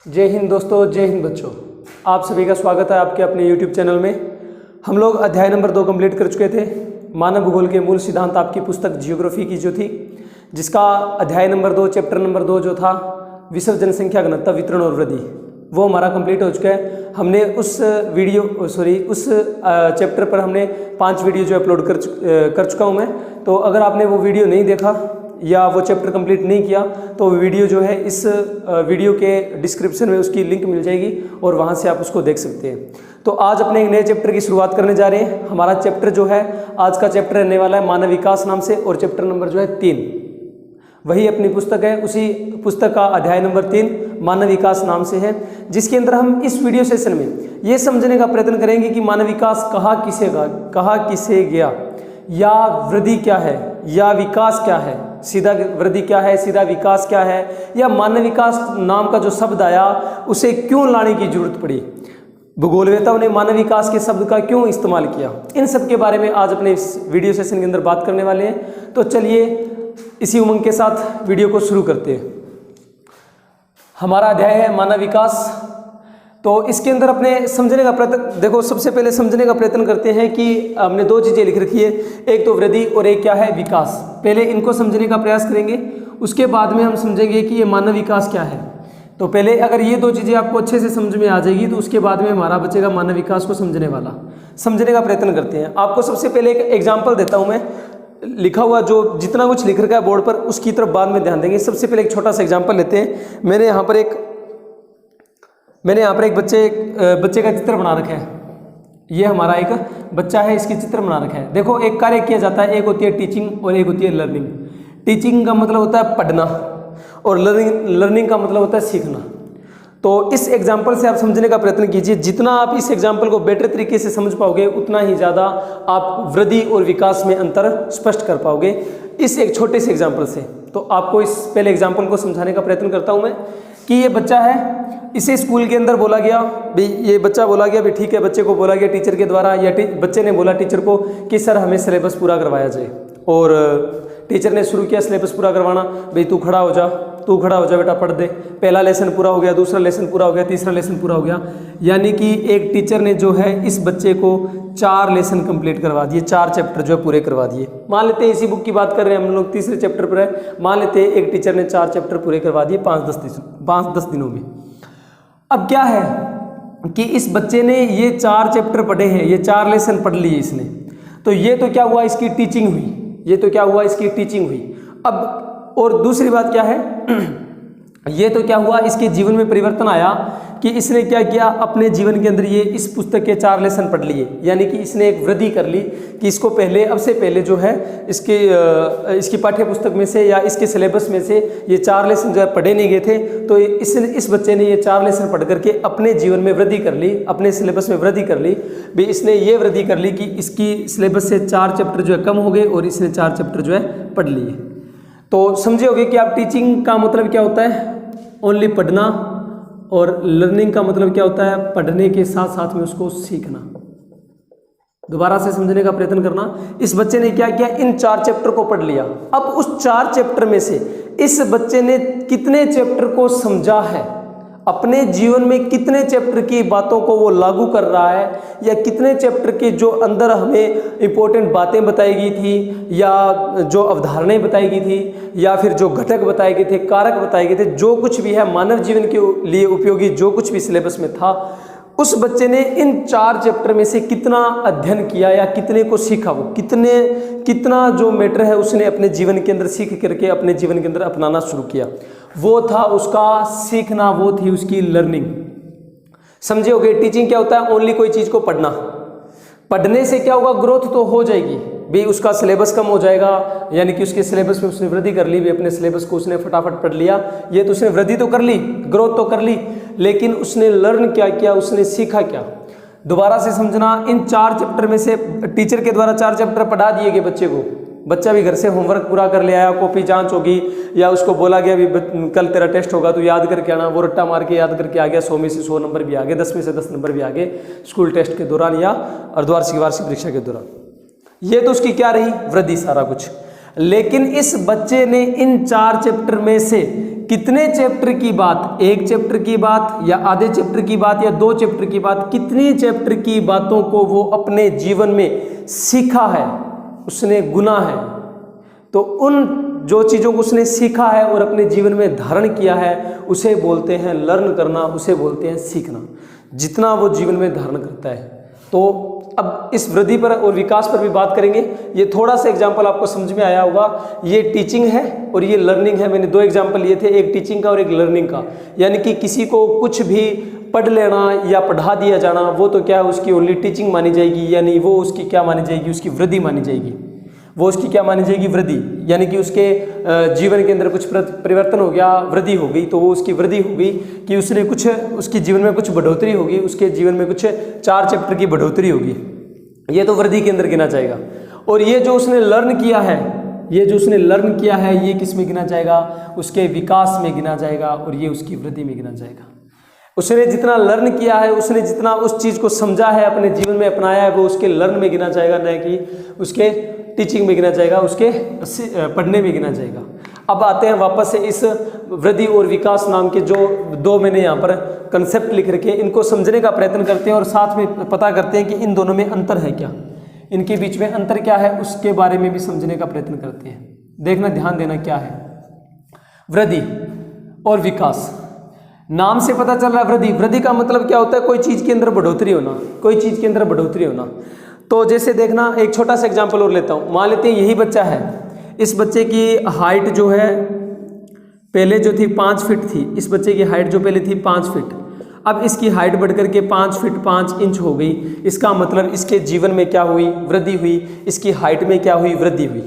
जय हिंद दोस्तों, जय हिंद बच्चों। आप सभी का स्वागत है आपके अपने YouTube चैनल में। हम लोग अध्याय नंबर 2 कंप्लीट कर चुके थे। मानव भूगोल के मूल सिद्धांत आपकी पुस्तक जियोग्राफी की जो थी, जिसका अध्याय नंबर 2 चैप्टर नंबर 2 जो था विश्व जनसंख्या घनत्व वितरण और वृद्धि, वो हमारा कंप्लीट हो चुका है। हमने उस चैप्टर पर हमने 5 वीडियो जो अपलोड कर चुका हूँ मैं। तो अगर आपने वो वीडियो नहीं देखा या वो चैप्टर कंप्लीट नहीं किया तो वीडियो जो है इस वीडियो के डिस्क्रिप्शन में उसकी लिंक मिल जाएगी और वहाँ से आप उसको देख सकते हैं। तो आज अपने एक नए चैप्टर की शुरुआत करने जा रहे हैं। हमारा चैप्टर जो है आज का चैप्टर रहने वाला है मानव विकास नाम से, और चैप्टर नंबर जो है 3 वही अपनी पुस्तक है, उसी पुस्तक का अध्याय नंबर 3 मानव विकास नाम से है, जिसके अंदर हम इस वीडियो सेशन में ये समझने का प्रयत्न करेंगे कि मानव विकास कहाँ किसे गया, या वृद्धि क्या है, या विकास क्या है, सीधा वृद्धि क्या है, सीधा विकास क्या है, या मानव विकास नाम का जो शब्द आया उसे क्यों लाने की जरूरत पड़ी, भूगोलवेताओं ने मानव विकास के शब्द का क्यों इस्तेमाल किया। इन सब के बारे में आज अपने इस वीडियो सेशन के अंदर बात करने वाले हैं। तो चलिए इसी उमंग के साथ वीडियो को शुरू करते हैं। हमारा अध्याय है मानव विकास। तो इसके अंदर अपने समझने का प्रयत्न, देखो सबसे पहले समझने का प्रयत्न करते हैं कि हमने 2 चीज़ें लिख रखी है, एक तो वृद्धि और एक क्या है, विकास। पहले इनको समझने का प्रयास करेंगे, उसके बाद में हम समझेंगे कि ये मानव विकास क्या है। तो पहले अगर ये 2 चीज़ें आपको अच्छे से समझ में आ जाएगी तो उसके बाद में हमारा बचेगा मानव विकास को समझने वाला। समझने का प्रयत्न करते हैं। आपको सबसे पहले एक एग्जाम्पल देता हूँ मैं, लिखा हुआ जो जितना कुछ लिख रखा है बोर्ड पर उसकी तरफ बाद में ध्यान देंगे। सबसे पहले एक छोटा सा एग्जाम्पल लेते हैं। मैंने यहाँ पर एक बच्चे का चित्र बना रखा है। ये हमारा एक बच्चा है, इसकी चित्र बना रखा है। देखो एक कार्य किया जाता है, एक होती है टीचिंग और एक होती है लर्निंग। टीचिंग का मतलब होता है पढ़ना और लर्निंग का मतलब होता है सीखना। तो इस एग्जाम्पल से आप समझने का प्रयत्न कीजिए। जितना आप इस एग्जाम्पल को बेटर तरीके से समझ पाओगे उतना ही ज़्यादा आप वृद्धि और विकास में अंतर स्पष्ट कर पाओगे इस एक छोटे से एग्जाम्पल से। तो आपको इस पहले एग्जाम्पल को समझाने का प्रयत्न करता हूँ मैं कि ये बच्चा है, इसे स्कूल के अंदर बोला गया भाई, ये बच्चा बोला गया भाई ठीक है, बच्चे को बोला गया टीचर के द्वारा, या बच्चे ने बोला टीचर को कि सर हमें सिलेबस पूरा करवाया जाए। और टीचर ने शुरू किया सिलेबस पूरा करवाना। भाई तू खड़ा हो जा बेटा, पढ़ दे। पहला लेसन पूरा हो गया, दूसरा लेसन पूरा हो गया, तीसरा लेसन पूरा हो गया। यानी कि एक टीचर ने जो है इस बच्चे को 4 लेसन कंप्लीट करवा दिए, 4 चैप्टर जो है पूरे करवा दिए। मान लेते हैं इसी बुक की बात कर रहे हैं हम लोग, तीसरे चैप्टर पर है। मान लेते हैं एक टीचर ने 4 चैप्टर पूरे करवा दिए 5-10 दिनों में। अब क्या है कि इस बच्चे ने ये 4 चैप्टर पढ़े हैं, ये 4 लेसन पढ़ लिए इसने। तो ये तो क्या हुआ, इसकी टीचिंग हुई। अब और दूसरी बात क्या है, ये तो क्या हुआ, इसके जीवन में परिवर्तन आया कि इसने क्या किया, अपने जीवन के अंदर ये इस पुस्तक के 4 लेसन पढ़ लिए। यानी कि इसने एक वृद्धि कर ली कि इसको अब से पहले जो है इसकी पाठ्य पुस्तक में से या इसके सिलेबस में से ये 4 लेसन जो है पढ़े नहीं गए थे। तो इस बच्चे ने ये 4 लेसन पढ़ करके अपने जीवन में वृद्धि कर ली, अपने सिलेबस में वृद्धि कर ली। भी इसने ये वृद्धि कर ली कि इसकी सिलेबस से 4 चैप्टर जो है कम हो गए और इसने 4 चैप्टर जो है पढ़ लिए। तो समझे होगे कि आप टीचिंग का मतलब क्या होता है, ओनली पढ़ना, और लर्निंग का मतलब क्या होता है, पढ़ने के साथ साथ में उसको सीखना। दोबारा से समझने का प्रयत्न करना। इस बच्चे ने क्या किया, इन 4 चैप्टर को पढ़ लिया। अब उस 4 चैप्टर में से इस बच्चे ने कितने चैप्टर को समझा है, अपने जीवन में कितने चैप्टर की बातों को वो लागू कर रहा है, या कितने चैप्टर के जो अंदर हमें इंपॉर्टेंट बातें बताई गई थी, या जो अवधारणाएं बताई गई थी, या फिर जो घटक बताए गए थे, कारक बताए गए थे, जो कुछ भी है मानव जीवन के लिए उपयोगी जो कुछ भी सिलेबस में था, उस बच्चे ने इन 4 चैप्टर में से कितना अध्ययन किया या कितने को सीखा, वो कितना जो मैटर है उसने अपने जीवन के अंदर सीख करके अपने जीवन के अंदर अपनाना शुरू किया। वो था उसका सीखना, वो थी उसकी लर्निंग। समझे होगे टीचिंग क्या होता है, ओनली कोई चीज़ को पढ़ना। पढ़ने से क्या होगा, ग्रोथ तो हो जाएगी भी, उसका सिलेबस कम हो जाएगा, यानी कि उसके सिलेबस में उसने वृद्धि कर ली भी, अपने सिलेबस को उसने फटाफट पढ़ लिया। ये तो उसने वृद्धि तो कर ली, ग्रोथ तो कर ली, लेकिन उसने लर्न क्या किया, उसने सीखा क्या। दोबारा से समझना, इन 4 चैप्टर में से टीचर के द्वारा 4 चैप्टर पढ़ा दिए गए बच्चे को, बच्चा भी घर से होमवर्क पूरा कर ले आया, कॉपी जांच होगी, या उसको बोला गया भी कल तेरा टेस्ट होगा तो याद करके आना, वो रट्टा मार के याद करके आ गया, 100 में से 100 नंबर भी आ गए, 10 में से 10 नंबर भी आ गए स्कूल टेस्ट के दौरान या अर्धवार्षिक वार्षिक परीक्षा के दौरान। ये तो उसकी क्या रही, वृद्धि सारा कुछ। लेकिन इस बच्चे ने इन 4 चैप्टर में से कितने चैप्टर की बात, एक चैप्टर की बात या आधे चैप्टर की बात या 2 चैप्टर की बात, कितनी चैप्टर की बातों को वो अपने जीवन में सीखा है, उसने गुना है। तो उन जो चीज़ों को उसने सीखा है और अपने जीवन में धारण किया है उसे बोलते हैं लर्न करना, उसे बोलते हैं सीखना, जितना वो जीवन में धारण करता है। तो अब इस वृद्धि पर और विकास पर भी बात करेंगे। ये थोड़ा सा एग्जाम्पल आपको समझ में आया होगा, ये टीचिंग है और ये लर्निंग है। मैंने 2 एग्जाम्पल लिए थे, एक टीचिंग का और एक लर्निंग का। यानी कि किसी को कुछ भी पढ़ लेना या पढ़ा दिया जाना, वो तो क्या है, उसकी ओनली टीचिंग मानी जाएगी, यानी वो उसकी क्या मानी जाएगी, उसकी वृद्धि मानी जाएगी। वो उसकी क्या मानी जाएगी, वृद्धि। यानी कि उसके जीवन के अंदर कुछ परिवर्तन हो गया, वृद्धि हो गई, तो वो उसकी वृद्धि हो गई कि उसने कुछ, उसके जीवन में कुछ बढ़ोतरी होगी, उसके जीवन में कुछ 4 चैप्टर की बढ़ोतरी होगी। ये तो वृद्धि के अंदर गिना जाएगा। और ये जो उसने लर्न किया है, ये जो उसने लर्न किया है, ये किस में गिना जाएगा, उसके विकास में गिना जाएगा और ये उसकी वृद्धि में गिना जाएगा। उसने जितना लर्न किया है, उसने जितना उस चीज़ को समझा है, अपने जीवन में अपनाया है, वो उसके लर्न में गिना जाएगा, न कि उसके टीचिंग में गिना जाएगा, उसके पढ़ने में गिना जाएगा। अब आते हैं वापस से इस वृद्धि और विकास नाम के जो 2 मैंने यहाँ पर कंसेप्ट लिख रखे, इनको समझने का प्रयत्न करते हैं और साथ में पता करते हैं कि इन दोनों में अंतर है क्या, इनके बीच में अंतर क्या है, उसके बारे में भी समझने का प्रयत्न करते हैं। देखना, ध्यान देना क्या है वृद्धि और विकास। नाम से पता चल रहा है वृद्धि। वृद्धि का मतलब क्या होता है, कोई चीज़ के अंदर बढ़ोतरी होना, कोई चीज़ के अंदर बढ़ोतरी होना। तो जैसे देखना, एक छोटा सा एग्जांपल और लेता हूँ। मान लेते हैं यही बच्चा है, इस बच्चे की हाइट जो है पहले जो थी 5 फीट थी, इस बच्चे की हाइट जो पहले थी 5 फीट, अब इसकी हाइट बढ़ करके 5 फीट 5 इंच हो गई। इसका मतलब इसके जीवन में क्या हुई, वृद्धि हुई, इसकी हाइट में क्या हुई, वृद्धि हुई।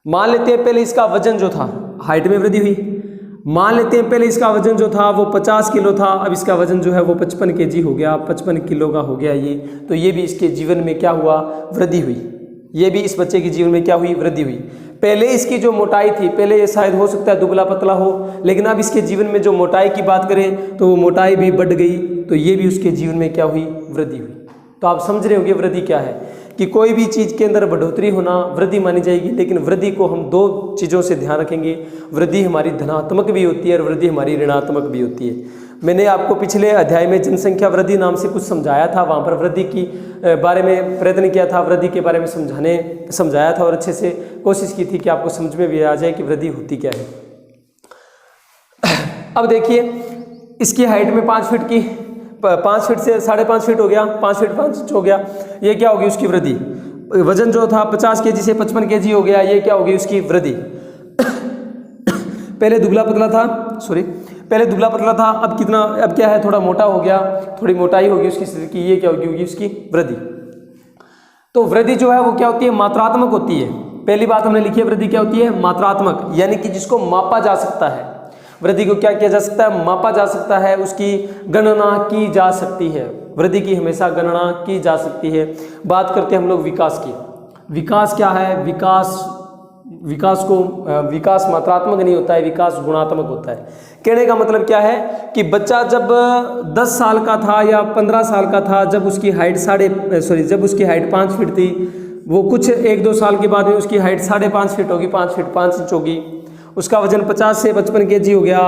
मान लेते हैं पहले इसका वजन जो था, हाइट में वृद्धि हुई। मान लेते हैं पहले इसका वजन जो था वो 50 किलो था, अब इसका वजन जो है वो 55 kg हो गया, 55 किलो का हो गया ये। तो ये भी इसके जीवन में क्या हुआ, वृद्धि हुई। ये भी इस बच्चे के जीवन में क्या हुई, वृद्धि हुई। पहले इसकी जो मोटाई थी, पहले ये शायद हो सकता है दुबला पतला हो, लेकिन अब इसके जीवन में जो मोटाई की बात करें तो वो मोटाई भी बढ़ गई, तो ये भी उसके जीवन में क्या हुई, वृद्धि हुई। तो आप समझ रहे होंगे वृद्धि क्या है, कि कोई भी चीज़ के अंदर बढ़ोतरी होना वृद्धि मानी जाएगी। लेकिन वृद्धि को हम 2 चीज़ों से ध्यान रखेंगे, वृद्धि हमारी धनात्मक भी होती है और वृद्धि हमारी ऋणात्मक भी होती है। मैंने आपको पिछले अध्याय में जनसंख्या वृद्धि नाम से कुछ समझाया था, वहाँ पर वृद्धि की बारे में प्रयत्न किया था, वृद्धि के बारे में समझाया था और अच्छे से कोशिश की थी कि आपको समझ में भी आ जाए कि वृद्धि होती क्या है। अब देखिए, इसकी हाइट में 5 फीट की, 5 फीट से 5.5 फीट हो गया, 5 फीट 5 इंच हो गया, ये क्या होगी उसकी वृद्धि। वजन जो था 50 kg से 55 kg हो गया, ये क्या होगी उसकी वृद्धि। पहले दुबला पतला था, पहले दुबला पतला था, अब कितना, अब क्या है, थोड़ा मोटा हो गया, थोड़ी मोटाई होगी उसकी शरीर की, ये क्या होगी उसकी वृद्धि। तो वृद्धि जो है वो क्या होती है, मात्रात्मक होती है। पहली बात हमने लिखी है, वृद्धि क्या होती है, मात्रात्मक, यानी कि जिसको मापा जा सकता है। वृद्धि को क्या किया जा सकता है, मापा जा सकता है, उसकी गणना की जा सकती है। वृद्धि की हमेशा गणना की जा सकती है। बात करते हैं हम लोग विकास की। विकास क्या है, विकास मात्रात्मक नहीं होता है, विकास गुणात्मक होता है। कहने का मतलब क्या है कि बच्चा जब 10 साल का था या 15 साल का था, जब उसकी हाइट 5 फीट थी, वो कुछ 1-2 साल के बाद में उसकी हाइट 5.5 फीट होगी, 5 फीट 5 इंच होगी। उसका वजन 50 से 55 kg हो गया,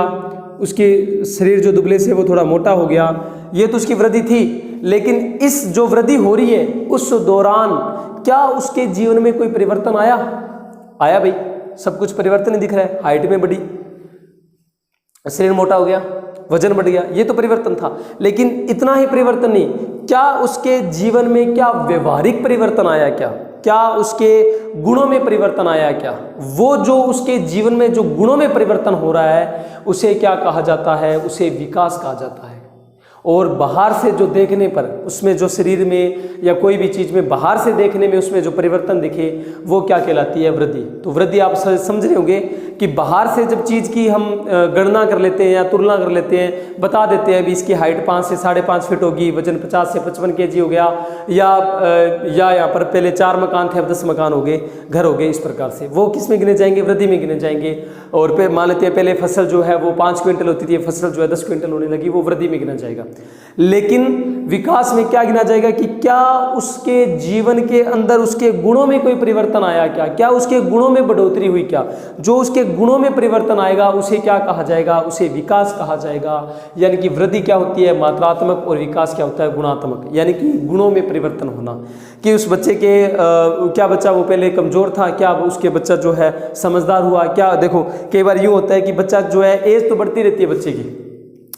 उसके शरीर जो दुबले से वो थोड़ा मोटा हो गया, ये तो उसकी वृद्धि थी। लेकिन इस जो वृद्धि हो रही है उस दौरान क्या उसके जीवन में कोई परिवर्तन आया भाई, सब कुछ परिवर्तन ही दिख रहा है। हाइट में बढ़ी, शरीर मोटा हो गया, वजन बढ़ गया, ये तो परिवर्तन था। लेकिन इतना ही परिवर्तन नहीं, क्या उसके जीवन में क्या व्यवहारिक परिवर्तन आया, क्या उसके गुणों में परिवर्तन आया, क्या वो जो उसके जीवन में जो गुणों में परिवर्तन हो रहा है उसे क्या कहा जाता है, उसे विकास कहा जाता है। और बाहर से जो देखने पर उसमें जो शरीर में या कोई भी चीज़ में बाहर से देखने में उसमें जो परिवर्तन दिखे वो क्या कहलाती है, वृद्धि। तो वृद्धि आप समझ रहे होंगे कि बाहर से जब चीज़ की हम गणना कर लेते हैं या तुलना कर लेते हैं, बता देते हैं अभी इसकी हाइट 5 से 5.5 फीट होगी, वजन 50 से 55 kg हो गया, या यहाँ पर पहले 4 मकान थे अब 10 मकान हो गए, घर हो गए, इस प्रकार से वो किस में गिने जाएंगे, वृद्धि में गिने जाएंगे। और मान लेते हैं पहले फसल जो है वो 5 क्विंटल होती थी, फसल जो है 10 क्विंटल होने लगी, वो वृद्धि में गिना जाएगा। लेकिन विकास में क्या गिना जाएगा कि क्या उसके जीवन के अंदर उसके गुणों में कोई परिवर्तन आया, क्या उसके गुणों में बढ़ोतरी हुई, क्या जो उसके गुणों में परिवर्तन आएगा उसे क्या कहा जाएगा, उसे विकास कहा जाएगा। यानी कि वृद्धि क्या होती है मात्रात्मक और विकास क्या होता है गुणात्मक, यानी कि गुणों में परिवर्तन होना कि उस बच्चे के क्या बच्चा वो पहले कमज़ोर था, क्या उसके बच्चा जो है समझदार हुआ, क्या देखो कई बार यूँ होता है कि बच्चा जो है एज तो बढ़ती रहती है बच्चे की,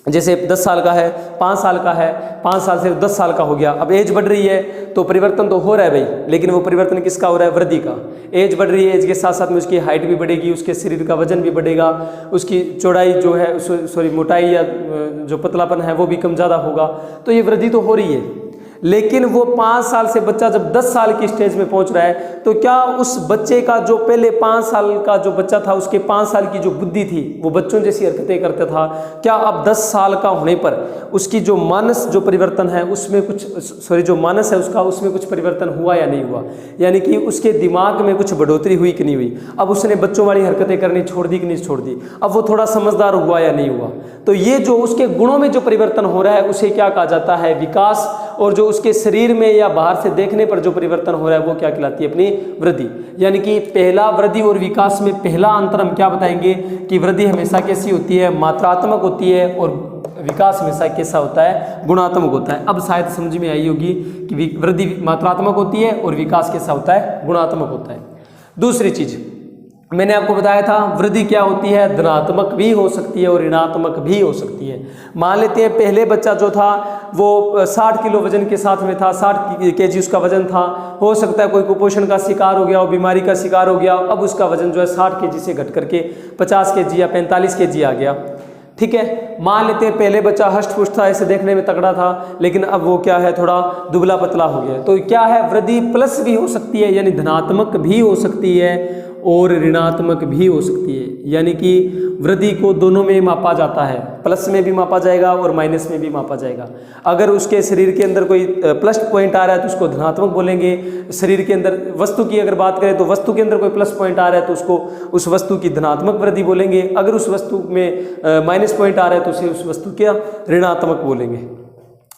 जैसे 10 साल का है, 5 साल का है, 5 साल से 10 साल का हो गया, अब एज बढ़ रही है तो परिवर्तन तो हो रहा है भाई, लेकिन वो परिवर्तन किसका हो रहा है, वृद्धि का। एज बढ़ रही है, एज के साथ साथ में उसकी हाइट भी बढ़ेगी, उसके शरीर का वजन भी बढ़ेगा, उसकी चौड़ाई जो है सॉरी मोटाई या जो पतलापन है वो भी कम ज़्यादा होगा, तो ये वृद्धि तो हो रही है। लेकिन वो 5 साल से बच्चा जब 10 साल की स्टेज में पहुंच रहा है तो क्या उस बच्चे का जो पहले 5 साल का जो बच्चा था उसके 5 साल की जो बुद्धि थी वो बच्चों जैसी हरकतें करता था, क्या अब 10 साल का होने पर उसकी जो मानस जो परिवर्तन है उसमें कुछ जो मानस है उसका उसमें कुछ परिवर्तन हुआ या नहीं हुआ, यानी कि उसके दिमाग में कुछ बढ़ोतरी हुई कि नहीं हुई, अब उसने बच्चों वाली हरकतें करनी छोड़ दी कि नहीं छोड़ दी, अब वो थोड़ा समझदार हुआ या नहीं हुआ। तो ये जो उसके गुणों में जो परिवर्तन हो रहा है उसे क्या कहा जाता है विकास, और जो उसके शरीर में या बाहर से देखने पर जो परिवर्तन हो रहा है वो क्या कहलाती है अपनी वृद्धि। यानी कि पहला वृद्धि और विकास में पहला अंतर हम क्या बताएंगे कि वृद्धि हमेशा कैसी होती है मात्रात्मक होती है और विकास हमेशा कैसा होता है गुणात्मक होता है। अब शायद समझ में आई होगी कि वृद्धि मात्रात्मक होती है और विकास कैसा होता है गुणात्मक होता है। दूसरी चीज मैंने आपको बताया था वृद्धि क्या होती है धनात्मक भी हो सकती है और ऋणात्मक भी हो सकती है। मान लेते हैं पहले बच्चा जो था वो 60 किलो वजन के साथ में था, 60 केजी उसका वजन था, हो सकता है कोई कुपोषण का शिकार हो गया हो, बीमारी का शिकार हो गया, अब उसका वजन जो है 60 केजी से घट करके 50 केजी या 45 केजी आ गया। ठीक है, मान लेते हैं पहले बच्चा हष्ट पुष्ट था, ऐसे देखने में तगड़ा था, लेकिन अब वो क्या है थोड़ा दुबला पतला हो गया। तो क्या है वृद्धि प्लस भी हो सकती है यानी धनात्मक भी हो सकती है और ऋणात्मक भी हो सकती है, यानी कि वृद्धि को दोनों में मापा जाता है, प्लस में भी मापा जाएगा और माइनस में भी मापा जाएगा। अगर उसके शरीर के अंदर कोई प्लस पॉइंट आ रहा है तो उसको धनात्मक बोलेंगे, शरीर के अंदर वस्तु की अगर बात करें तो वस्तु के अंदर कोई प्लस पॉइंट आ रहा है तो उसको उस वस्तु की धनात्मक वृद्धि बोलेंगे, अगर उस वस्तु में माइनस पॉइंट आ रहा है तो उसे उस वस्तु क्या ऋणात्मक बोलेंगे,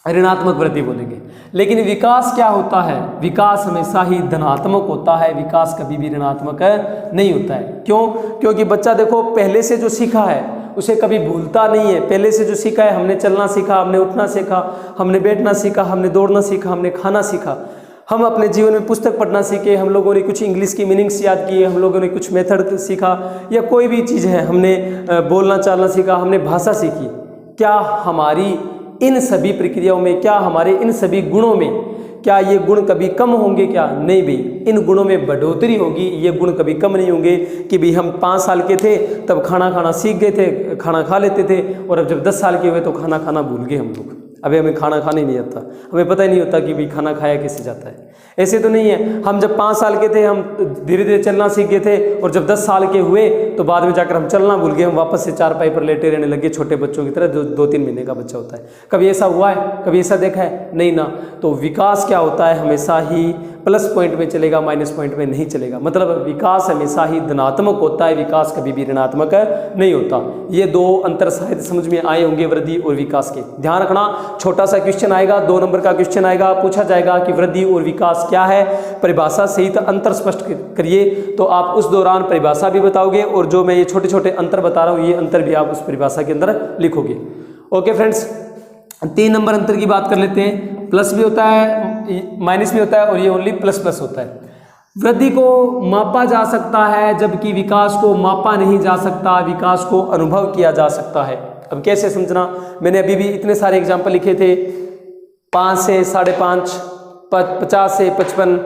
ऋणात्मक वृद्धि बोलेंगे। लेकिन विकास क्या होता है, विकास हमेशा ही धनात्मक होता है, विकास कभी भी ऋणात्मक नहीं होता है। क्यों? क्योंकि बच्चा देखो पहले से जो सीखा है उसे कभी भूलता नहीं है। पहले से जो सीखा है, हमने चलना सीखा, हमने उठना सीखा, हमने बैठना सीखा, हमने दौड़ना सीखा, हमने खाना सीखा, हम अपने जीवन में पुस्तक पढ़ना सीखे, हम लोगों ने कुछ इंग्लिश की मीनिंग्स याद किए, हम लोगों ने कुछ मेथड सीखा, या कोई भी चीज़ है, हमने बोलना चालना सीखा, हमने भाषा सीखी। क्या हमारी इन सभी प्रक्रियाओं में, क्या हमारे इन सभी गुणों में, क्या ये गुण कभी कम होंगे? क्या नहीं भाई, इन गुणों में बढ़ोतरी होगी, ये गुण कभी कम नहीं होंगे कि भाई हम 5 साल के थे तब खाना खाना सीख गए थे, खाना खा लेते थे, और अब जब 10 साल के हुए तो खाना खाना भूल गए हम लोग। अभी हमें खाना खाने नहीं आता, हमें पता ही नहीं होता कि भाई खाना खाया कैसे जाता है। ऐसे तो नहीं है, हम जब 5 साल के थे हम धीरे धीरे चलना सीख गए थे, और जब 10 साल के हुए तो बाद में जाकर हम चलना भूल गए, हम वापस से चारपाई पर लेटे रहने लगे छोटे बच्चों की तरह, जो 2-3 महीने का बच्चा होता है। कभी ऐसा हुआ है? कभी ऐसा देखा है? नहीं ना। तो विकास क्या होता है, हमेशा ही प्लस पॉइंट में चलेगा, माइनस पॉइंट में नहीं चलेगा। मतलब विकास हमेशा ही धनात्मक होता है, विकास कभी भी ऋणात्मक नहीं होता। ये 2 अंतर शायद समझ में आए होंगे वृद्धि और विकास के। ध्यान रखना, छोटा सा क्वेश्चन आएगा, 2 नंबर का क्वेश्चन आएगा, पूछा जाएगा कि वृद्धि और विकास क्या है, परिभाषा सहित अंतर स्पष्ट करिए। तो आप उस दौरान परिभाषा भी बताओगे, और जो मैं ये छोटे छोटे अंतर बता रहा हूँ ये अंतर भी आप उस परिभाषा के अंदर लिखोगे। ओके फ्रेंड्स, 3 नंबर अंतर की बात कर लेते हैं। प्लस भी होता है, माइनस भी होता है, और ये ओनली प्लस प्लस होता है। वृद्धि को मापा जा सकता है जबकि विकास को मापा नहीं जा सकता, विकास को अनुभव किया जा सकता है। अब कैसे समझना, मैंने अभी भी इतने सारे एग्जाम्पल लिखे थे, 5 से 5.5, 50 से 55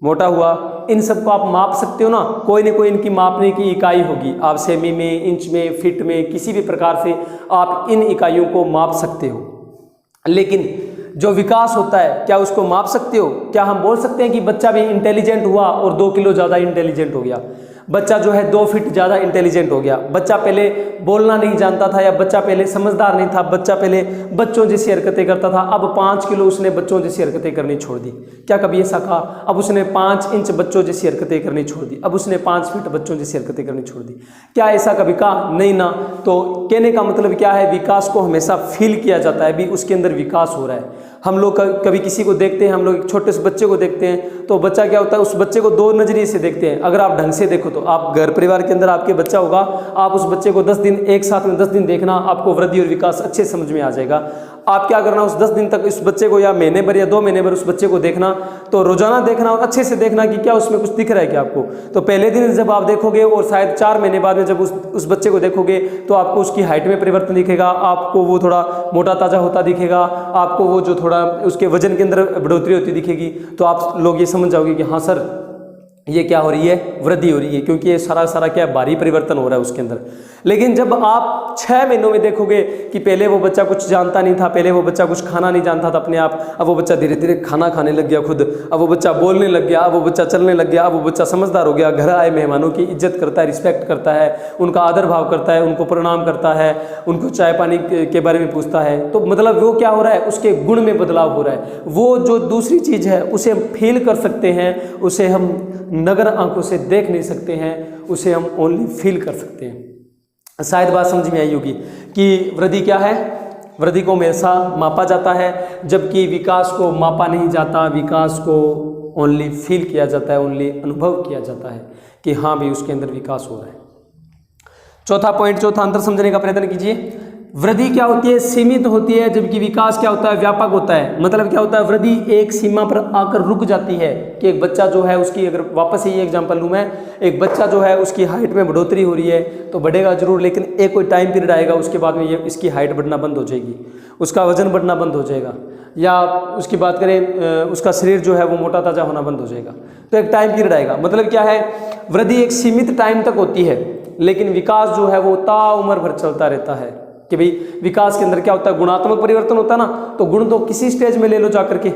मोटा हुआ, इन सबको आप माप सकते हो ना, कोई ना कोई इनकी मापने की इकाई होगी। आप सेमी में, इंच में, फिट में, किसी भी प्रकार से आप इन इकाइयों को माप सकते हो। लेकिन जो विकास होता है क्या उसको माप सकते हो? क्या हम बोल सकते हैं कि बच्चा भी इंटेलिजेंट हुआ और 2 किलो ज़्यादा इंटेलिजेंट हो गया? बच्चा जो है 2 फीट ज़्यादा इंटेलिजेंट हो गया। बच्चा पहले बोलना नहीं जानता था, या बच्चा पहले समझदार नहीं था, बच्चा पहले बच्चों जैसी हरकतें करता था, अब 5 किलो उसने बच्चों जैसी हरकतें करनी छोड़ दी। क्या कभी ऐसा कहा? अब उसने 5 इंच बच्चों जैसी हरकतें करनी छोड़ दी, अब उसने 5 फीट बच्चों जैसी हरकतें करनी छोड़ दी। क्या ऐसा कभी कहा? नहीं ना। तो कहने का मतलब क्या है, विकास को हमेशा फील किया जाता है, भी उसके अंदर विकास हो रहा है। हम लोग कभी किसी को देखते हैं, हम लोग एक छोटे से बच्चे को देखते हैं, तो बच्चा क्या होता है, उस बच्चे को 2 नजरिए से देखते हैं। अगर आप ढंग से देखो तो आप घर परिवार के अंदर आपके बच्चा होगा, आप उस बच्चे को 10 दिन एक साथ में 10 दिन देखना, आपको वृद्धि और विकास अच्छे समझ में आ जाएगा। आप क्या करना, उस 10 दिन तक उस बच्चे को, या महीने भर या 2 महीने भर उस बच्चे को देखना, तो रोजाना देखना और अच्छे से देखना कि क्या उसमें कुछ दिख रहा है क्या आपको। तो पहले दिन जब आप देखोगे और शायद 4 महीने बाद में जब उस बच्चे को देखोगे, तो आपको उसकी हाइट में परिवर्तन दिखेगा, आपको वो थोड़ा मोटा ताजा होता दिखेगा, आपको वो जो थोड़ा उसके वजन के अंदर बढ़ोतरी होती दिखेगी। तो आप लोग ये समझ जाओगे कि हाँ सर, ये क्या हो रही है, वृद्धि हो रही है, क्योंकि ये सारा क्या भारी परिवर्तन हो रहा है उसके अंदर। लेकिन जब आप 6 महीनों में देखोगे कि पहले वो बच्चा कुछ जानता नहीं था, पहले वो बच्चा कुछ खाना नहीं जानता था अपने आप, अब वो बच्चा धीरे धीरे खाना खाने लग गया खुद, अब वो बच्चा बोलने लग गया, अब वो बच्चा चलने लग गया, अब वो बच्चा समझदार हो गया, घर आए मेहमानों की इज्जत करता है, रिस्पेक्ट करता है, उनका आदर भाव करता है, उनको प्रणाम करता है, उनको चाय पानी के बारे में पूछता है। तो मतलब वो क्या हो रहा है, उसके गुण में बदलाव हो रहा है। वो जो दूसरी चीज़ है उसे हम फील कर सकते हैं, उसे हम नगर आंखों से देख नहीं सकते हैं, उसे हम ओनली फील कर सकते हैं। शायद बात समझ में आई होगी कि वृद्धि क्या है। वृद्धि को हमेशा मापा जाता है, जबकि विकास को मापा नहीं जाता, विकास को ओनली फील किया जाता है, ओनली अनुभव किया जाता है कि हाँ भी उसके अंदर विकास हो रहा है। चौथा पॉइंट, चौथा अंतर समझने का प्रयत्न कीजिए। वृद्धि क्या होती है, सीमित होती है, जबकि विकास क्या होता है, व्यापक होता है। मतलब क्या होता है, वृद्धि एक सीमा पर आकर रुक जाती है कि एक बच्चा जो है उसकी, अगर वापस ये एग्जांपल लूँ मैं, एक बच्चा जो है उसकी हाइट में बढ़ोतरी हो रही है तो बढ़ेगा जरूर, लेकिन एक कोई टाइम पीरियड आएगा उसके बाद में ये इसकी हाइट बढ़ना बंद हो जाएगी, उसका वजन बढ़ना बंद हो जाएगा, या उसकी बात करें उसका शरीर जो है वो मोटा ताजा होना बंद हो जाएगा। तो एक टाइम पीरियड आएगा। मतलब क्या है, वृद्धि एक सीमित टाइम तक होती है, लेकिन विकास जो है वो ताउम्र भर चलता रहता है। कि भाई विकास के अंदर क्या होता है, गुणात्मक परिवर्तन होता है ना। तो गुण तो किसी स्टेज में ले लो जाकर के,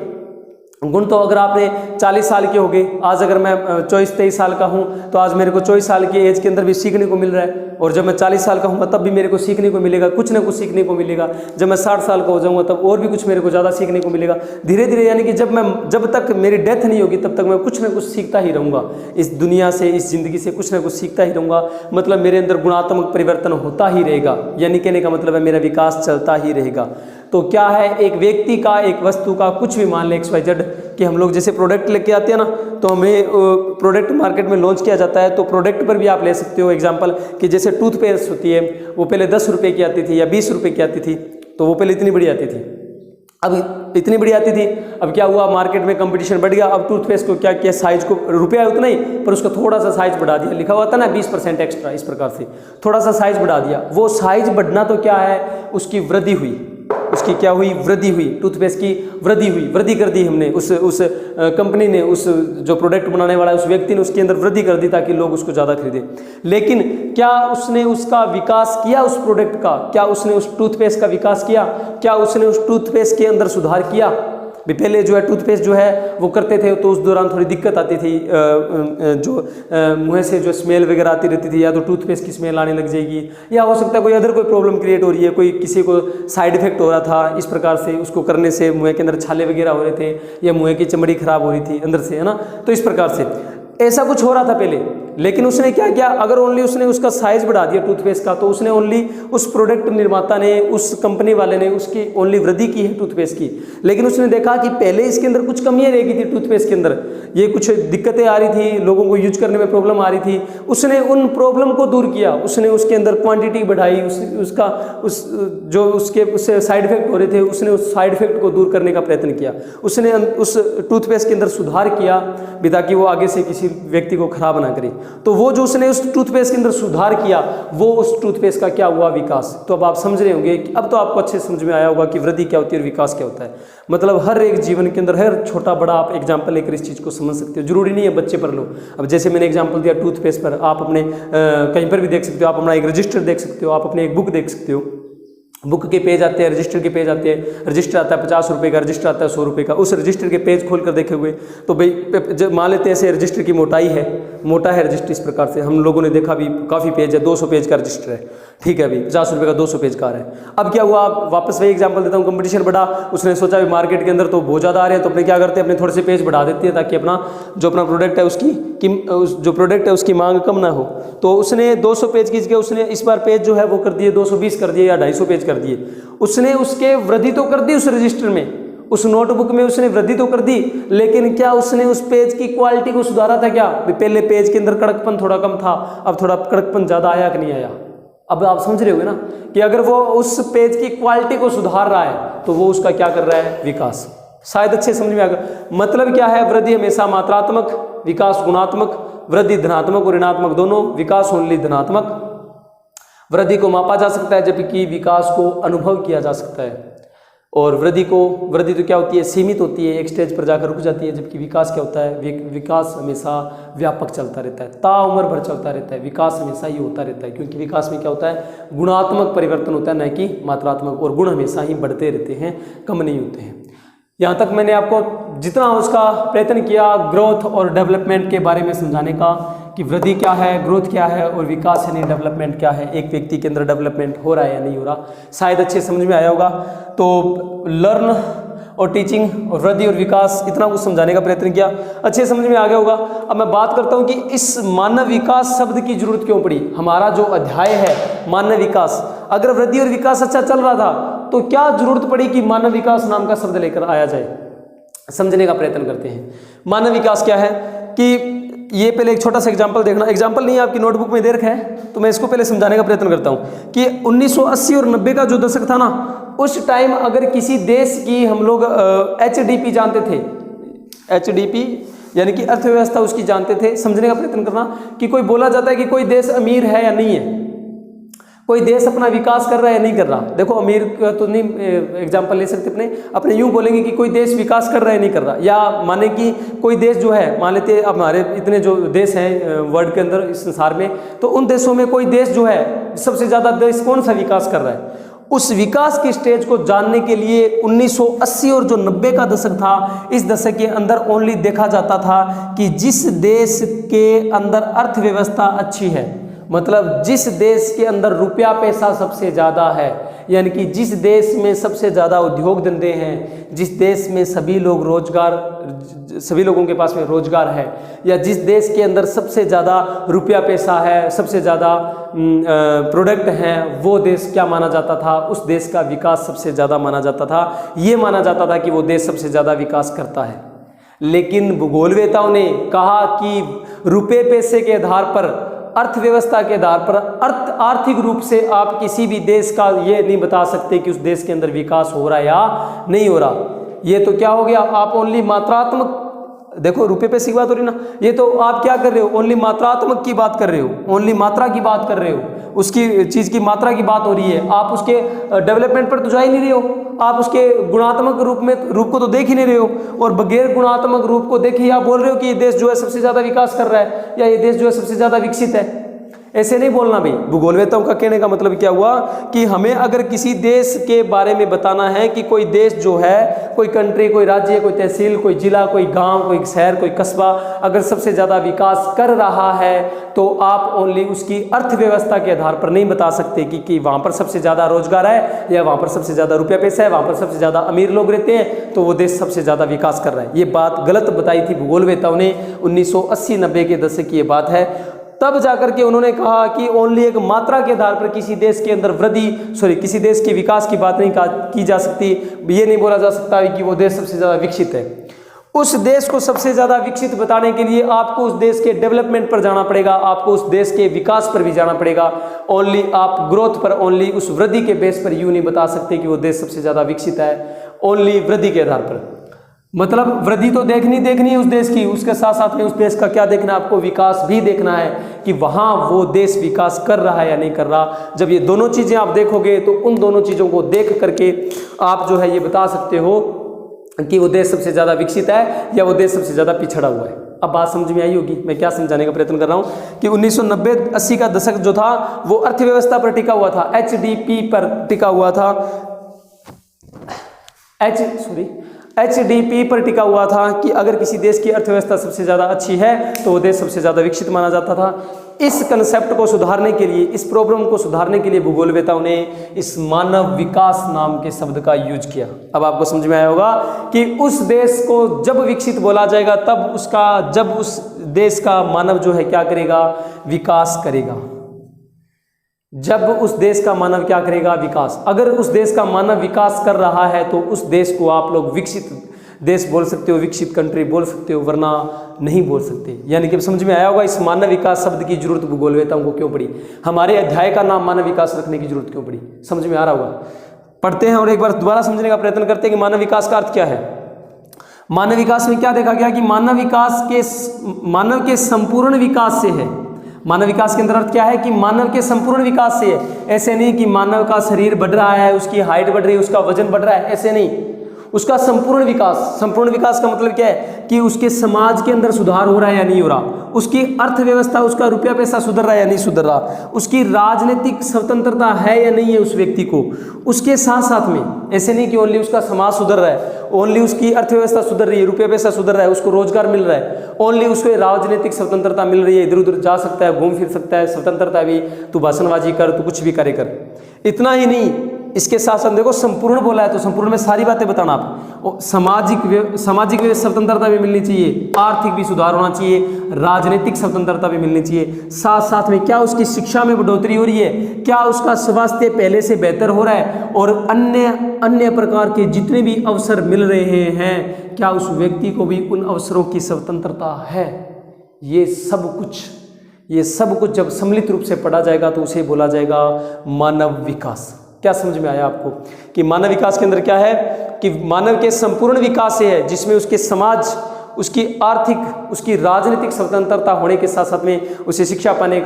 गुण तो अगर आपने 40 साल के हो गए, आज अगर मैं 24-23 साल का हूँ तो आज मेरे को 24 साल की एज के अंदर भी सीखने को मिल रहा है, और जब मैं 40 साल का हूँ तब भी मेरे को सीखने को मिलेगा, कुछ ना कुछ सीखने को मिलेगा। जब मैं 60 साल का हो जाऊँगा तब और भी कुछ मेरे को ज़्यादा सीखने को मिलेगा। धीरे धीरे, यानी कि जब तक मेरी डेथ नहीं होगी तब तक मैं कुछ ना कुछ सीखता ही रहूँगा, इस दुनिया से, इस जिंदगी से कुछ ना कुछ सीखता ही रहूँगा। मतलब मेरे अंदर गुणात्मक परिवर्तन होता ही रहेगा, यानी कहने का मतलब है मेरा विकास चलता ही रहेगा। तो क्या है, एक व्यक्ति का, एक वस्तु का, कुछ भी मान लें XYZ, कि हम लोग जैसे प्रोडक्ट लेके आते हैं ना, तो हमें प्रोडक्ट मार्केट में लॉन्च किया जाता है। तो प्रोडक्ट पर भी आप ले सकते हो एग्जांपल, कि जैसे टूथपेस्ट होती है, वो पहले 10 रुपये की आती थी या 20 रुपये की आती थी, तो वो पहले इतनी बड़ी आती थी, अब इतनी बड़ी आती थी। अब क्या हुआ, मार्केट में कंपटीशन बढ़ गया। अब टूथपेस्ट को क्या किया, साइज को, रुपया उतना ही पर उसका थोड़ा सा साइज बढ़ा दिया, लिखा हुआ था ना 20% एक्स्ट्रा, इस प्रकार से थोड़ा सा साइज बढ़ा दिया। वो साइज बढ़ना तो क्या है, उसकी वृद्धि हुई, उसकी क्या हुई, वृद्धि हुई, टूथपेस्ट की वृद्धि हुई, वृद्धि कर दी हमने, उस कंपनी ने, उस जो प्रोडक्ट बनाने वाला है उस व्यक्ति ने उसके अंदर वृद्धि कर दी ताकि लोग उसको ज़्यादा खरीदें। लेकिन क्या उसने उसका विकास किया उस प्रोडक्ट का, क्या उसने उस टूथपेस्ट का विकास किया, क्या उसने उस टूथपेस्ट के अंदर सुधार किया? भी पहले जो है टूथपेस्ट जो है वो करते थे तो उस दौरान थोड़ी दिक्कत आती थी, जो मुँह से जो स्मेल वगैरह आती रहती थी, या तो टूथपेस्ट की स्मेल आने लग जाएगी, या हो सकता है कोई अदर कोई प्रॉब्लम क्रिएट हो रही है, कोई किसी को साइड इफेक्ट हो रहा था, इस प्रकार से उसको करने से मुँह के अंदर छाले वगैरह हो रहे थे, या मुँह की चमड़ी खराब हो रही थी अंदर से, है ना। तो इस प्रकार से ऐसा कुछ हो रहा था पहले। लेकिन उसने क्या किया, अगर ओनली उसने उसका साइज बढ़ा दिया टूथपेस्ट का, तो उसने ओनली उस प्रोडक्ट निर्माता ने, उस कंपनी वाले ने उसकी ओनली वृद्धि की है टूथपेस्ट की। लेकिन उसने देखा कि पहले इसके अंदर कुछ कमियां रह गई थी टूथपेस्ट के अंदर, ये कुछ दिक्कतें आ रही थी, लोगों को यूज करने में प्रॉब्लम आ रही थी। उसने उन प्रॉब्लम को दूर किया, उसने उसके अंदर क्वांटिटी बढ़ाई, उससे साइड इफेक्ट हो रहे थे, उसने उस साइड इफेक्ट को दूर करने का प्रयत्न किया। उसने उस टूथपेस्ट के अंदर सुधार किया ताकि वो आगे से किसी व्यक्ति को खराब ना करे। तो वो जो उसने उस टूथपेस्ट के अंदर सुधार किया, वो उस टूथपेस्ट का क्या हुआ, विकास। तो अब आप समझ रहे होंगे, अब तो आपको अच्छे समझ में आया होगा कि वृद्धि क्या होती है और विकास क्या होता है। मतलब हर एक जीवन के अंदर, हर छोटा बड़ा आप एग्जाम्पल लेकर इस चीज़ को समझ सकते हो। जरूरी नहीं है बच्चे पर लो। अब जैसे मैंने एग्जाम्पल दिया टूथपेस्ट पर, आप अपने कहीं पर भी देख सकते हो, आप अपना एक रजिस्टर देख सकते हो, आप अपने एक बुक देख सकते हो, बुक के पेज आते हैं, रजिस्टर के पेज आते हैं, रजिस्टर आता है 50 रुपये का, रजिस्टर आता है 100 रुपये का। उस रजिस्टर के पेज खोल कर देखे हुए तो भाई जब मान लेते हैं ऐसे रजिस्टर की मोटाई है, मोटा है रजिस्टर इस प्रकार से, हम लोगों ने देखा भी काफ़ी पेज है, 200 पेज का रजिस्टर है, ठीक है, अभी 50 रुपये का 200 पेज का आ रहा है। अब क्या हुआ, वापस वही एग्जाम्पल देता हूँ, कंपटीशन बढ़ा, उसने सोचा भी मार्केट के अंदर तो बहुत ज़्यादा आ रहे हैं, तो अपने क्या करते हैं, अपने थोड़े से पेज बढ़ा देते हैं ताकि अपना जो प्रोडक्ट है उसकी मांग कम ना हो। तो उसने 200 पेज की जगह उसने इस बार पेज जो है वो कर दिए 220 कर दिए या 250 पेज कर दिए। उसने उसके वृद्धि तो कर दी उस रजिस्टर में, उस नोटबुक में उसने वृद्धि तो कर दी, लेकिन क्या उसने उस पेज की क्वालिटी को सुधारा था क्या? पहले पेज के अंदर कड़कपन थोड़ा कम था, अब थोड़ा कड़कपन ज़्यादा आया कि नहीं आया? अब आप समझ रहे होगे ना कि अगर वो उस पेज की क्वालिटी को सुधार रहा है तो वो उसका क्या कर रहा है, विकास। शायद अच्छे समझ में आ गया। मतलब क्या है, वृद्धि हमेशा मात्रात्मक, विकास गुणात्मक, वृद्धि धनात्मक और ऋणात्मक दोनों, विकास ओनली धनात्मक। वृद्धि को मापा जा सकता है जबकि विकास को अनुभव किया जा सकता है। और वृद्धि तो क्या होती है, सीमित होती है, एक स्टेज पर जाकर रुक जाती है, जबकि विकास क्या होता है, विकास हमेशा व्यापक चलता रहता है, ताउम्र भर चलता रहता है, विकास हमेशा ही होता रहता है, क्योंकि विकास में क्या होता है, गुणात्मक परिवर्तन होता है, न कि मात्रात्मक, और गुण हमेशा ही बढ़ते रहते हैं, कम नहीं होते हैं। यहाँ तक मैंने आपको जितना उसका प्रयत्न किया ग्रोथ और डेवलपमेंट के बारे में समझाने का, कि वृद्धि क्या है, ग्रोथ क्या है और विकास यानी डेवलपमेंट क्या है, एक व्यक्ति के अंदर डेवलपमेंट हो रहा है या नहीं हो रहा, शायद अच्छे समझ में आया होगा। तो लर्न और टीचिंग और वृद्धि और विकास इतना कुछ समझाने का प्रयत्न किया, अच्छे समझ में आ गया होगा। अब मैं बात करता हूँ कि इस मानव विकास शब्द की जरूरत क्यों पड़ी। हमारा जो अध्याय है मानव विकास, अगर वृद्धि और विकास अच्छा चल रहा था तो क्या जरूरत पड़ी कि मानव विकास नाम का शब्द लेकर आया जाए, समझने का प्रयत्न करते हैं। मानव विकास क्या है कि ये पहले एक छोटा सा एग्जांपल देखना, एग्जांपल नहीं आपकी नोटबुक में दे रखा है तो मैं इसको पहले समझाने का प्रयत्न करता हूँ कि 1980 और 90 का जो दशक था ना, उस टाइम अगर किसी देश की हम लोग HDP जानते थे, HDP यानी कि अर्थव्यवस्था उसकी जानते थे, समझने का प्रयत्न करना कि कोई बोला जाता है कि कोई देश अमीर है या नहीं है, कोई देश अपना विकास कर रहा है या नहीं कर रहा। देखो अमीर का तो नहीं एग्जांपल ले सकते, अपने यूं बोलेंगे कि कोई देश विकास कर रहा है नहीं कर रहा, या माने कि कोई देश जो है, मान लेते अब हमारे इतने जो देश हैं वर्ल्ड के अंदर इस संसार में, तो उन देशों में कोई देश जो है सबसे ज़्यादा देश कौन सा विकास कर रहा है, उस विकास की स्टेज को जानने के लिए 1980 और जो 90 का दशक था, इस दशक के अंदर ओनली देखा जाता था कि जिस देश के अंदर अर्थव्यवस्था अच्छी है, मतलब जिस देश के अंदर रुपया पैसा सबसे ज़्यादा है, यानी कि जिस देश में सबसे ज़्यादा उद्योग धंधे हैं, जिस देश में सभी लोगों के पास में रोजगार है, या जिस देश के अंदर सबसे ज़्यादा रुपया पैसा है, सबसे ज़्यादा प्रोडक्ट हैं, वो देश क्या माना जाता था, उस देश का विकास सबसे ज़्यादा माना जाता था। ये माना जाता था कि वो देश सबसे ज़्यादा विकास करता है। लेकिन भूगोलवेताओं ने कहा कि रुपये पैसे के आधार पर, अर्थव्यवस्था के आधार पर, आर्थिक रूप से आप किसी भी देश का ये नहीं बता सकते कि उस देश के अंदर विकास हो रहा है या नहीं हो रहा। ये तो क्या हो गया, आप ओनली मात्रात्मक, देखो रुपये पैसे की बात हो रही ना, ये तो आप क्या कर रहे हो, ओनली मात्रात्मक की बात कर रहे हो, ओनली मात्रा की बात कर रहे हो, उसकी चीज़ की मात्रा की बात हो रही है, आप उसके डेवलपमेंट पर तो जा ही नहीं रहे हो, आप उसके गुणात्मक रूप को तो देख ही नहीं रहे हो, और बगैर गुणात्मक रूप को देखे आप बोल रहे हो कि ये देश जो है सबसे ज़्यादा विकास कर रहा है या ये देश जो है सबसे ज़्यादा विकसित है। ऐसे नहीं बोलना भाई। भूगोलवेताओं का कहने का मतलब क्या हुआ कि हमें अगर किसी देश के बारे में बताना है कि कोई देश जो है, कोई कंट्री, कोई राज्य, कोई तहसील, कोई जिला, कोई गांव, कोई शहर, कोई कस्बा अगर सबसे ज़्यादा विकास कर रहा है तो आप ओनली उसकी अर्थव्यवस्था के आधार पर नहीं बता सकते कि वहाँ पर सबसे ज़्यादा रोजगार है या वहाँ पर सबसे ज़्यादा रुपया पैसा है, वहाँ पर सबसे ज़्यादा अमीर लोग रहते हैं तो वो देश सबसे ज़्यादा विकास कर रहा है। ये बात गलत बताई थी भूगोलवेताओं ने, 1980-90 के दशक की ये बात है। तब जाकर के उन्होंने कहा कि ओनली एक मात्रा के आधार पर किसी देश के अंदर किसी देश के विकास की बात नहीं की जा सकती। ये नहीं बोला जा सकता कि वो देश सबसे ज़्यादा विकसित है। उस देश को सबसे ज़्यादा विकसित बताने के लिए आपको उस देश के डेवलपमेंट पर जाना पड़ेगा, आपको उस देश के विकास पर भी जाना पड़ेगा। ओनली आप ग्रोथ पर, ओनली उस वृद्धि के बेस पर यूँ नहीं बता सकते कि वो देश सबसे ज़्यादा विकसित है, ओनली वृद्धि के आधार पर। मतलब वृद्धि तो देखनी है उस देश की, उसके साथ साथ में उस देश का क्या देखना है, आपको विकास भी देखना है कि वहाँ वो देश विकास कर रहा है या नहीं कर रहा। जब ये दोनों चीज़ें आप देखोगे तो उन दोनों चीज़ों को देख करके आप जो है ये बता सकते हो कि वो देश सबसे ज़्यादा विकसित है या वो देश सबसे ज़्यादा पिछड़ा हुआ है। अब बात समझ में आई होगी मैं क्या समझाने का प्रयत्न कर रहा हूँ कि 1990-80 का दशक जो था वो अर्थव्यवस्था पर टिका हुआ था, एचडीपी पर टिका हुआ था, एचडीपी पर टिका हुआ था कि अगर किसी देश की अर्थव्यवस्था सबसे ज़्यादा अच्छी है तो वो देश सबसे ज़्यादा विकसित माना जाता था। इस कंसेप्ट को सुधारने के लिए, इस प्रॉब्लम को सुधारने के लिए भूगोलवेताओं ने इस मानव विकास नाम के शब्द का यूज किया। अब आपको समझ में आया होगा कि उस देश को जब विकसित बोला जाएगा जब उस देश का मानव जो है क्या करेगा, विकास करेगा। जब उस देश का मानव क्या करेगा, विकास। अगर उस देश का मानव विकास कर रहा है तो उस देश को आप लोग विकसित देश बोल सकते हो, विकसित कंट्री बोल सकते हो, वरना नहीं बोल सकते। यानी कि समझ में आया होगा इस मानव विकास शब्द की जरूरत भूगोलवेताओं को क्यों पड़ी, हमारे अध्याय का नाम मानव विकास रखने की जरूरत क्यों पड़ी। समझ में आ रहा होगा। पढ़ते हैं और एक बार दोबारा समझने का प्रयत्न करते हैं कि मानव विकास का अर्थ क्या है। मानव विकास में क्या देखा गया कि मानव के संपूर्ण विकास से है। मानव विकास के अंदर अर्थ क्या है कि मानव के संपूर्ण विकास से है। ऐसे नहीं कि मानव का शरीर बढ़ रहा है, उसकी हाइट बढ़ रही है, उसका वजन बढ़ रहा है, ऐसे नहीं। उसका संपूर्ण विकास। संपूर्ण विकास का मतलब क्या है कि उसके समाज के अंदर सुधार हो रहा है या नहीं हो रहा, उसकी अर्थव्यवस्था, उसका रुपया पैसा सुधर रहा है या नहीं सुधर रहा, उसकी राजनीतिक स्वतंत्रता है या नहीं है उस व्यक्ति को। उसके साथ साथ में ऐसे नहीं कि ओनली उसका समाज सुधर रहा है, ओनली उसकी अर्थव्यवस्था सुधर रही है, रुपया पैसा सुधर रहा है, उसको रोजगार मिल रहा है, ओनली उसको राजनीतिक स्वतंत्रता मिल रही है, इधर उधर जा सकता है, घूम फिर सकता है, स्वतंत्रता भी, तू भाषणबाजी कर, तू कुछ भी करे कर। इतना ही नहीं, इसके साथ साथ देखो संपूर्ण बोला है तो संपूर्ण में सारी बातें बताना आप। सामाजिक स्वतंत्रता भी मिलनी चाहिए, आर्थिक भी सुधार होना चाहिए, राजनीतिक स्वतंत्रता भी मिलनी चाहिए। साथ साथ में क्या उसकी शिक्षा में बढ़ोतरी हो रही है, क्या उसका स्वास्थ्य पहले से बेहतर हो रहा है, और अन्य प्रकार के जितने भी अवसर मिल रहे हैं क्या उस व्यक्ति को भी उन अवसरों की स्वतंत्रता है। ये सब कुछ जब सम्मिलित रूप से पढ़ा जाएगा तो उसे बोला जाएगा मानव विकास। क्या समझ में आया आपको कि मानव विकास के अंदर क्या है कि मानव के संपूर्ण विकास से है, जिसमें उसके समाज, उसकी आर्थिक, उसकी राजनीतिक स्वतंत्रता होने के साथ साथ में उसे शिक्षा पाने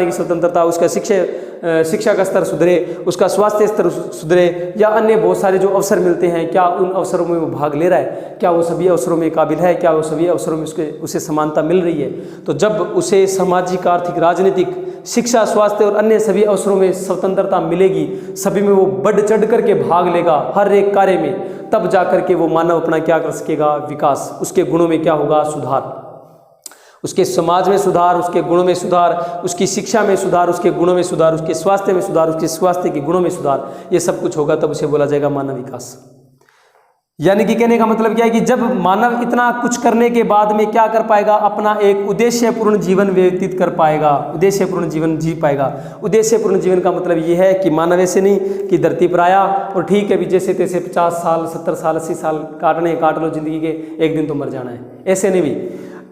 की स्वतंत्रता, उसका शिक्षा का स्तर सुधरे, उसका स्वास्थ्य स्तर सुधरे, या अन्य बहुत सारे जो अवसर मिलते हैं क्या उन अवसरों में वो भाग ले रहा है, क्या वो सभी अवसरों में काबिल है, क्या वो सभी अवसरों में उसे समानता मिल रही है। तो जब उसे सामाजिक, आर्थिक, राजनीतिक, शिक्षा, स्वास्थ्य और अन्य सभी अवसरों में स्वतंत्रता मिलेगी, सभी में वो बढ़ चढ़ करके भाग लेगा हर एक कार्य में, तब जाकर के वो मानव अपना क्या कर सकेगा, विकास। उसके गुणों में क्या होगा, सुधार, उसके समाज में सुधार, उसके गुणों में सुधार, उसकी शिक्षा में सुधार, उसके गुणों में सुधार, उसके स्वास्थ्य में सुधार, उसके स्वास्थ्य के गुणों में सुधार, ये सब कुछ होगा तब उसे बोला जाएगा मानव विकास। यानी कि कहने का मतलब क्या है कि जब मानव इतना कुछ करने के बाद में क्या कर पाएगा, अपना एक उद्देश्यपूर्ण जीवन व्यतीत कर पाएगा, उद्देश्यपूर्ण जीवन जी पाएगा। उद्देश्यपूर्ण जीवन का मतलब ये है कि मानव ऐसे नहीं कि धरती पर आया और ठीक है भी जैसे तैसे 50 साल 70 साल 80 साल काट लो जिंदगी के, एक दिन तो मर जाना है, ऐसे नहीं भी।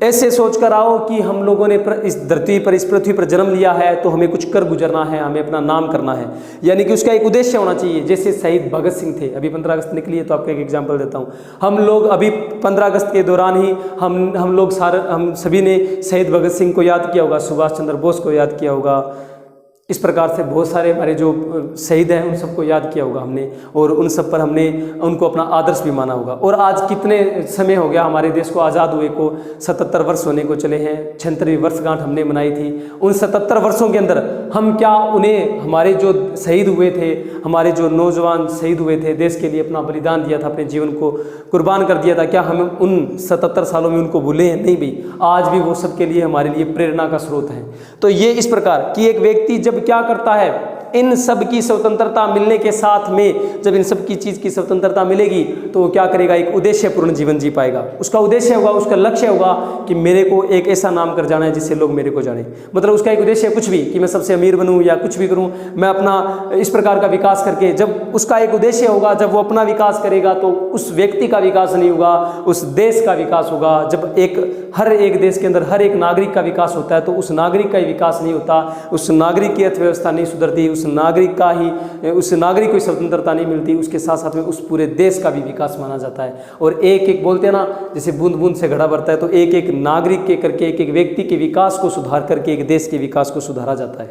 ऐसे सोच कर आओ कि हम लोगों ने इस धरती पर, इस पृथ्वी पर जन्म लिया है तो हमें कुछ कर गुजरना है, हमें अपना नाम करना है, यानी कि उसका एक उद्देश्य होना चाहिए। जैसे शहीद भगत सिंह थे, अभी 15 अगस्त निकली है तो आपको एक एग्जांपल देता हूँ। हम लोग अभी 15 अगस्त के दौरान ही हम सभी ने शहीद भगत सिंह को याद किया होगा, सुभाष चंद्र बोस को याद किया होगा, इस प्रकार से बहुत सारे हमारे जो शहीद हैं उन सबको याद किया होगा हमने, और उन सब पर हमने उनको अपना आदर्श भी माना होगा। और आज कितने समय हो गया हमारे देश को आज़ाद हुए को, 77 वर्ष होने को चले हैं, 76वीं वर्षगांठ हमने मनाई थी। उन 77 वर्षों के अंदर हम क्या उन्हें, हमारे जो शहीद हुए थे, हमारे जो नौजवान शहीद हुए थे, देश के लिए अपना बलिदान दिया था, अपने जीवन को कुर्बान कर दिया था, क्या हम उन 77 सालों में उनको भूले हैं? नहीं भाई, आज भी वो सबके लिए हमारे लिए प्रेरणा का स्रोत है। तो ये इस प्रकार कि एक व्यक्ति जब क्या करता है, इन सब की स्वतंत्रता मिलने के साथ में, जब इन सब की चीज़ की स्वतंत्रता मिलेगी तो वो क्या करेगा, एक उद्देश्यपूर्ण जीवन जी पाएगा। उसका उद्देश्य होगा, उसका लक्ष्य होगा कि मेरे को एक ऐसा नाम कर जाना है जिससे लोग मेरे को जाने। मतलब उसका एक उद्देश्य कुछ भी, कि मैं सबसे अमीर बनूं या कुछ भी करूं, मैं अपना इस प्रकार का विकास करके, जब उसका एक उद्देश्य होगा, जब वो अपना विकास करेगा तो उस व्यक्ति का विकास नहीं होगा, उस देश का विकास होगा। जब हर एक देश के अंदर हर एक नागरिक का विकास होता है तो उस नागरिक का ही विकास नहीं होता, उस नागरिक की अर्थव्यवस्था नहीं सुधरती, उस नागरिक को स्वतंत्रता नहीं मिलती, उसके साथ साथ में उस पूरे देश का भी विकास माना जाता है। और एक एक बोलते हैं ना, जैसे बूंद बूंद से घड़ा भरता है, तो एक एक नागरिक के करके, एक एक व्यक्ति के विकास को सुधार करके एक देश के विकास को सुधारा जाता है।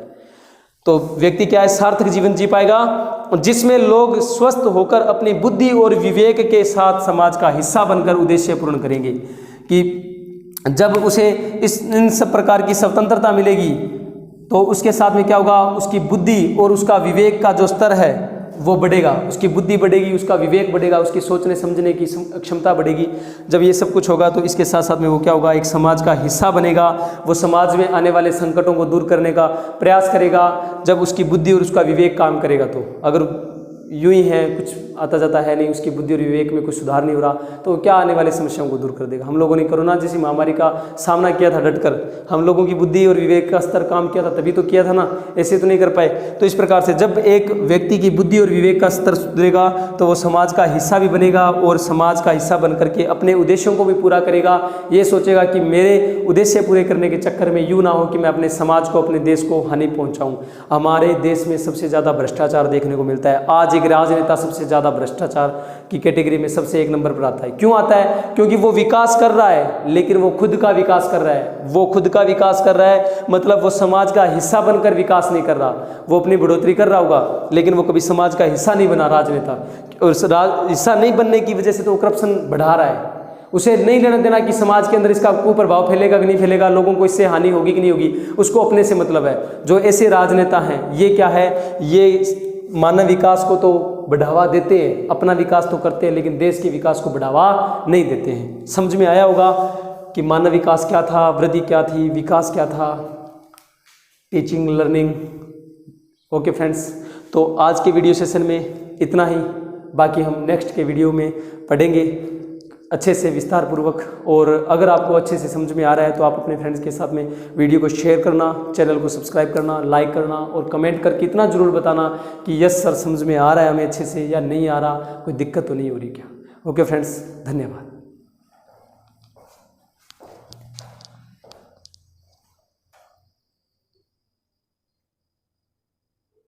तो व्यक्ति क्या है, सार्थक जीवन जी पाएगा जिसमें लोग स्वस्थ होकर अपनी बुद्धि और विवेक के साथ समाज का हिस्सा बनकर उद्देश्य पूर्ण करेंगे। कि जब उसे इन सब प्रकार की स्वतंत्रता मिलेगी तो उसके साथ में क्या होगा, उसकी बुद्धि और उसका विवेक का जो स्तर है वो बढ़ेगा, उसकी बुद्धि बढ़ेगी, उसका विवेक बढ़ेगा, उसकी सोचने समझने की क्षमता बढ़ेगी। जब ये सब कुछ होगा तो इसके साथ साथ में वो क्या होगा, एक समाज का हिस्सा बनेगा, वो समाज में आने वाले संकटों को दूर करने का प्रयास करेगा। जब उसकी बुद्धि और उसका विवेक काम करेगा तो अगर यूं ही है, कुछ आता जाता है नहीं, उसकी बुद्धि और विवेक में कुछ सुधार नहीं हो रहा, तो क्या आने वाली समस्याओं को दूर कर देगा। हम लोगों ने कोरोना जैसी महामारी का सामना किया था डटकर, हम लोगों की बुद्धि और विवेक का स्तर काम किया था, तभी तो किया था ना, ऐसे तो नहीं कर पाए। तो इस प्रकार से जब एक व्यक्ति की बुद्धि और विवेक का स्तर सुधरेगा तो वो समाज का हिस्सा भी बनेगा और समाज का हिस्सा बन करके अपने उद्देश्यों को भी पूरा करेगा। ये सोचेगा कि मेरे उद्देश्य पूरे करने के चक्कर में यूँ ना हो कि मैं अपने समाज को, अपने देश को हानि पहुँचाऊँ। हमारे देश में सबसे ज़्यादा भ्रष्टाचार देखने को मिलता है। आज एक राजनेता सबसे ज़्यादा भ्रष्टाचार की कैटेगरी में सबसे एक नंबर पर आता है। क्यों आता है? क्योंकि वो विकास कर रहा है लेकिन वो खुद का विकास कर रहा है, वो खुद का विकास कर रहा है, मतलब वो समाज का हिस्सा बनकर विकास नहीं कर रहा। वो अपनी बढ़ोतरी कर रहा होगा लेकिन वो कभी समाज का हिस्सा नहीं बना राजनेता, और हिस्सा नहीं बनने की वजह से तो वो करप्शन बढ़ा रहा है। उसे नहीं लेना देना कि समाज के अंदर इसका कुप्रभाव फैलेगा कि नहीं फैलेगा, लोगों को इससे हानि होगी कि नहीं होगी, उसको अपने से मतलब है। जो ऐसे राजनेता हैं ये क्या है, ये मानव विकास को तो बढ़ावा देते हैं, अपना विकास तो करते हैं लेकिन देश के विकास को बढ़ावा नहीं देते हैं। समझ में आया होगा कि मानव विकास क्या था, वृद्धि क्या थी, विकास क्या था, टीचिंग, लर्निंग। ओके फ्रेंड्स, तो आज के वीडियो सेशन में इतना ही, बाकी हम नेक्स्ट के वीडियो में पढ़ेंगे अच्छे से विस्तार पूर्वक। और अगर आपको अच्छे से समझ में आ रहा है तो आप अपने फ्रेंड्स के साथ में वीडियो को शेयर करना, चैनल को सब्सक्राइब करना, लाइक करना और कमेंट करके इतना ज़रूर बताना कि यस सर समझ में आ रहा है हमें अच्छे से, या नहीं आ रहा, कोई दिक्कत तो नहीं हो रही क्या। ओके फ्रेंड्स, धन्यवाद।